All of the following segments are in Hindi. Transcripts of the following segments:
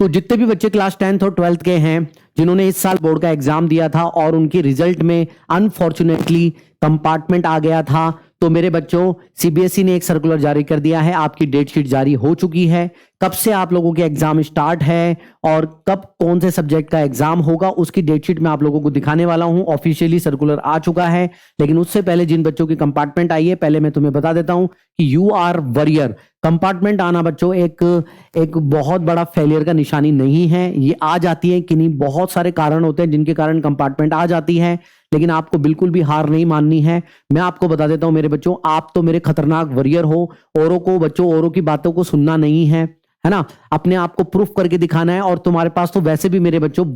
तो जितने भी बच्चे क्लास 10th और 12th के हैं जिन्होंने इस साल बोर्ड का एग्जाम दिया था और उनके रिजल्ट में अनफॉर्चुनेटली कंपार्टमेंट आ गया था, तो मेरे बच्चों सीबीएसई ने एक सर्कुलर जारी कर दिया है, आपकी डेट शीट जारी हो चुकी है। कब से आप लोगों के एग्जाम स्टार्ट है और कब कौन से सब्जेक्ट का एग्जाम होगा उसकी डेट शीट मैं आप लोगों को दिखाने वाला हूं। ऑफिशियली सर्कुलर आ चुका है, लेकिन उससे पहले जिन बच्चों की कंपार्टमेंट आई है पहले मैं तुम्हें बता देता हूं कि यू आर वरियर। कंपार्टमेंट आना बच्चों एक बहुत बड़ा फेलियर का निशानी नहीं है। ये आ जाती है कि नहीं, बहुत सारे कारण होते हैं जिनके कारण कंपार्टमेंट आ जाती है, लेकिन आपको बिल्कुल भी हार नहीं माननी है। मैं आपको बता देता हूं मेरे बच्चों, आप तो मेरे खतरनाक वरियर हो। औरों को बच्चों, औरों की बातों को सुनना नहीं है ना, अपने आप को प्रूफ करके दिखाना है। और तुम्हारे पास तो वैसे भी मेरे बच्चों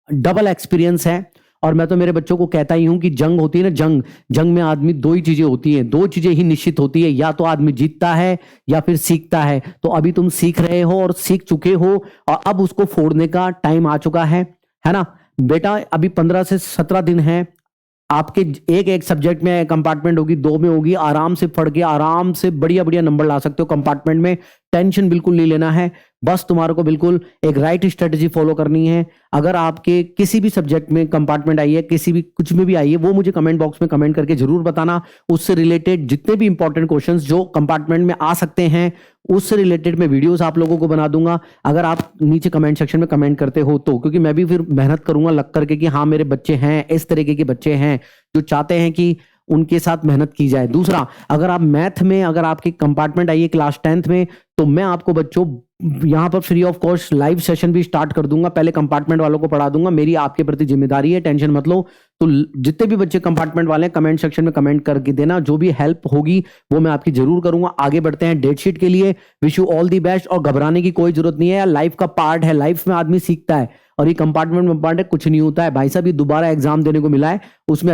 डबल एक्सपीरियंस है। और मैं तो मेरे बच्चों को कहता ही हूं कि जंग होती है ना, जंग में आदमी दो ही चीजें होती हैं, दो चीजें ही निश्चित होती है, या तो आदमी जीतता है या फिर सीखता है। तो अभी तुम सीख रहे हो और सीख चुके हो और अब उसको फोड़ने का टाइम आ चुका है ना बेटा। अभी 15 से 17 दिन है, आपके एक एक सब्जेक्ट में कंपार्टमेंट होगी, दो में होगी, आराम से पढ़ के आराम से बढ़िया बढ़िया नंबर ला सकते हो कंपार्टमेंट में। टेंशन बिल्कुल नहीं लेना है, बस तुम्हारे को बिल्कुल एक राइट स्ट्रेटेजी फॉलो करनी है। अगर आपके किसी भी सब्जेक्ट में कंपार्टमेंट आई है, किसी भी कुछ में भी आई है, वो मुझे कमेंट बॉक्स में कमेंट करके जरूर बताना। उससे रिलेटेड जितने भी इंपॉर्टेंट क्वेश्चंस जो कंपार्टमेंट में आ सकते हैं उससे रिलेटेड मैं वीडियोस आप लोगों को बना दूंगा, अगर आप नीचे कमेंट सेक्शन में कमेंट करते हो तो। क्योंकि मैं भी फिर मेहनत करूंगा लग करके कि हाँ मेरे बच्चे हैं, इस तरीके के बच्चे हैं जो चाहते हैं कि उनके साथ मेहनत की जाए। दूसरा, अगर आप मैथ में अगर आपकी कंपार्टमेंट आई है क्लास 10th में, तो मैं आपको बच्चों यहां पर free of cost live session भी स्टार्ट कर दूंगा। पहले कंपार्टमेंट वालों को पढ़ा दूंगा, मेरी आपके प्रति जिम्मेदारी है, टेंशन मत लो। तो जितने भी बच्चे कंपार्टमेंट वाले हैं कमेंट सेक्शन में कमेंट करके देना, जो भी हेल्प होगी वो मैं आपकी जरूर करूंगा। आगे बढ़ते हैं डेट शीट के लिए। Wish you all the best. और घबराने की कोई जरूरत नहीं है, लाइफ का पार्ट है, लाइफ में आदमी सीखता है और ये कंपार्टमेंट में पार्ट है, कुछ नहीं होता है भाई साहब। ये दोबारा एग्जाम देने को मिला है, उसमें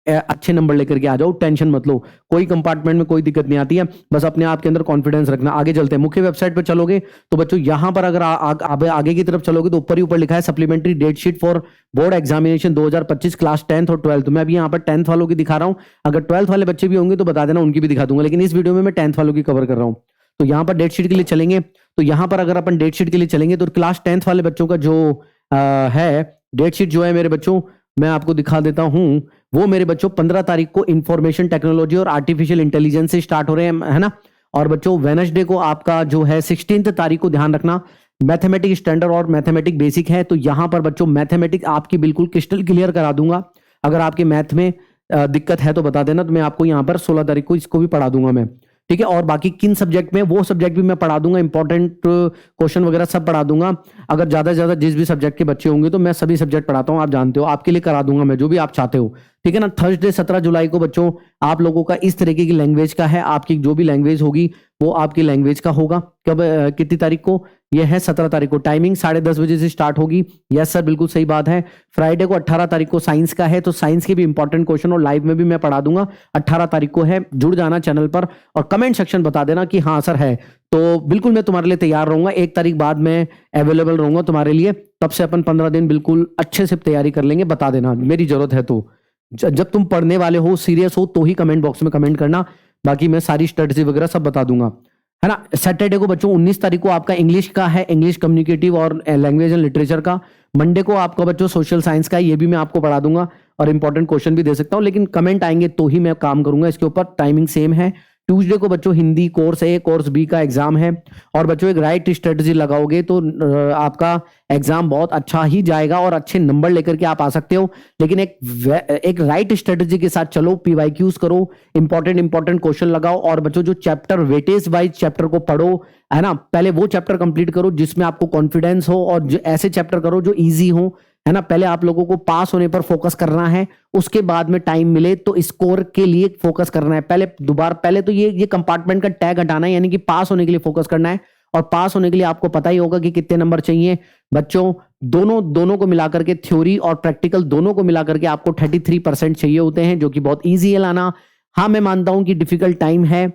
अच्छे नंबर लेकर के आ जाओ, टेंशन मत लो। कोई कंपार्टमेंट में कोई दिक्कत नहीं आती है, बस अपने आप के अंदर कॉन्फिडेंस रखना। आगे चलते हैं, मुख्य वेबसाइट पर चलोगे तो बच्चों यहां पर अगर आगे की तरफ चलोगे तो ऊपर ही ऊपर लिखा है supplementary date sheet for board examination 2025 class 10th और 12th। मैं अभी यहाँ पर 10th वालों की दिखा रहा हूँ, अगर 12th वाले बच्चे भी होंगे तो बता देना, उनकी भी दिखा दूंगा, लेकिन इस वीडियो में मैं 10th वालों की कवर कर रहा हूँ। तो यहाँ पर डेट शीट के लिए चलेंगे, तो यहाँ पर अगर अपन डेट शीट के लिए चलेंगे तो क्लास 10th वाले बच्चों का जो है डेट शीट जो है मेरे बच्चों, मैं आपको दिखा देता हूं। वो मेरे बच्चों 15 तारीख को इंफॉर्मेशन टेक्नोलॉजी और आर्टिफिशियल इंटेलिजेंस से स्टार्ट हो रहे हैं, है ना। और बच्चों वेडनेसडे को आपका जो है 16 तारीख को, ध्यान रखना, मैथमेटिक स्टैंडर्ड और मैथमेटिक बेसिक है। तो यहां पर बच्चों मैथमेटिक आपकी बिल्कुल क्रिस्टल क्लियर करा दूंगा। अगर आपके मैथ में दिक्कत है तो बता देना, तो मैं आपको यहाँ पर 16 तारीख को इसको भी पढ़ा दूंगा मैं, ठीक है। और बाकी किन सब्जेक्ट में, वो सब्जेक्ट भी मैं पढ़ा दूंगा, इंपॉर्टेंट क्वेश्चन वगैरह सब पढ़ा दूंगा। अगर ज्यादा से ज्यादा जिस भी सब्जेक्ट के बच्चे होंगे तो मैं सभी सब्जेक्ट पढ़ाता हूं, आप जानते हो, आपके लिए करा दूंगा मैं जो भी आप चाहते हो, ठीक है ना। थर्सडे 17 जुलाई को बच्चों आप लोगों का इस तरीके की लैंग्वेज का है, आपकी जो भी लैंग्वेज होगी वो आपकी लैंग्वेज का होगा। कब कितनी तारीख को, यह है 17 तारीख को, टाइमिंग 10:30 बजे से स्टार्ट होगी। यस सर, बिल्कुल सही बात है। फ्राइडे को 18 तारीख को साइंस का है, तो साइंस के भी इंपॉर्टेंट क्वेश्चन और लाइव में भी मैं पढ़ा दूंगा। 18 तारीख को है, जुड़ जाना चैनल पर और कमेंट सेक्शन बता देना कि हाँ सर है, तो बिल्कुल मैं तुम्हारे लिए तैयार रहूंगा। 1 तारीख बाद मैं अवेलेबल रहूंगा तुम्हारे लिए, तब से अपन 15 दिन बिल्कुल अच्छे से तैयारी कर लेंगे, बता देना मेरी जरूरत है तो। जब तुम पढ़ने वाले हो, सीरियस हो, तो ही कमेंट बॉक्स में कमेंट करना, बाकी मैं सारी स्ट्रेटजी वगैरह सब बता दूंगा, है ना। सैटरडे को बच्चों 19 तारीख को आपका इंग्लिश का है, इंग्लिश कम्युनिकेटिव और लैंग्वेज एंड लिटरेचर का। मंडे को आपका बच्चों सोशल साइंस का है, ये भी मैं आपको पढ़ा दूंगा और इंपॉर्टेंट क्वेश्चन भी दे सकता हूं, लेकिन कमेंट आएंगे तो ही मैं काम करूंगा इसके ऊपर। टाइमिंग सेम है। ट्यूसडे को बच्चों हिंदी कोर्स ए कोर्स बी का एग्जाम है, और बच्चों एक राइट स्ट्रेटजी लगाओगे तो आपका एग्जाम बहुत अच्छा ही जाएगा और अच्छे नंबर लेकर के आप आ सकते हो। लेकिन एक राइट स्ट्रेटजी के साथ चलो, पीवाईक्यूज करो, इंपॉर्टेंट क्वेश्चन लगाओ, और बच्चों जो चैप्टर वेटेज वाइज चैप्टर को पढ़ो, है ना। पहले वो चैप्टर कंप्लीट करो जिसमें आपको कॉन्फिडेंस हो, और जो ऐसे चैप्टर करो जो ईजी हो, है ना। पहले आप लोगों को पास होने पर फोकस करना है, उसके बाद में टाइम मिले तो स्कोर के लिए फोकस करना है। पहले तो ये कंपार्टमेंट का टैग हटाना है, यानी कि पास होने के लिए फोकस करना है। और पास होने के लिए आपको पता ही होगा कि कितने नंबर चाहिए बच्चों। दोनों को मिलाकर के, थ्योरी और प्रैक्टिकल दोनों को मिलाकर के आपको 33% चाहिए होते हैं, जो कि बहुत ईजी है लाना। हाँ, मैं मानता हूं कि डिफिकल्ट टाइम है,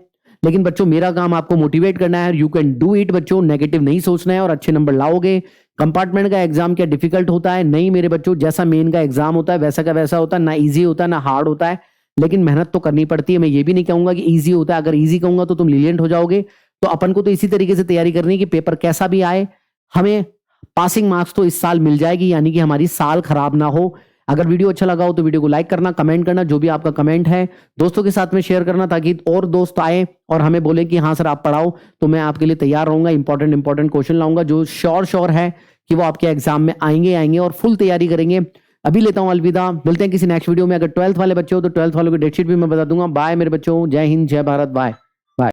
लेकिन बच्चों मेरा काम आपको मोटिवेट करना है। यू कैन डू इट बच्चों, नेगेटिव नहीं सोचना है और अच्छे नंबर लाओगे। कंपार्टमेंट का एग्जाम क्या डिफिकल्ट होता है? नहीं मेरे बच्चों, जैसा मेन का एग्जाम होता है वैसा का वैसा होता है, ना इजी होता है ना हार्ड होता है, लेकिन मेहनत तो करनी पड़ती है। मैं ये भी नहीं कहूंगा कि इजी होता है, अगर इजी कहूंगा तो तुम लीनियंट हो जाओगे। तो अपन को तो इसी तरीके से तैयारी करनी है कि पेपर कैसा भी आए, हमें पासिंग मार्क्स तो इस साल मिल जाएगी, यानी कि हमारी साल खराब ना हो। अगर वीडियो अच्छा लगा हो तो वीडियो को लाइक करना, कमेंट करना, जो भी आपका कमेंट है दोस्तों के साथ में शेयर करना, ताकि और दोस्त आए और हमें बोले कि हाँ सर आप पढ़ाओ, तो मैं आपके लिए तैयार रहूंगा। इंपॉर्टेंट क्वेश्चन लाऊंगा जो श्योर है कि वो आपके एग्जाम में आएंगे और फुल तैयारी करेंगे। अभी लेता हूं अलविदा, मिलते हैं किसी नेक्स्ट वीडियो में। अगर 12th वाले बच्चे हो तो 12th वालों की डेटशीट भी मैं बता दूंगा। बाय मेरे बच्चों, जय हिंद, जय भारत, बाय।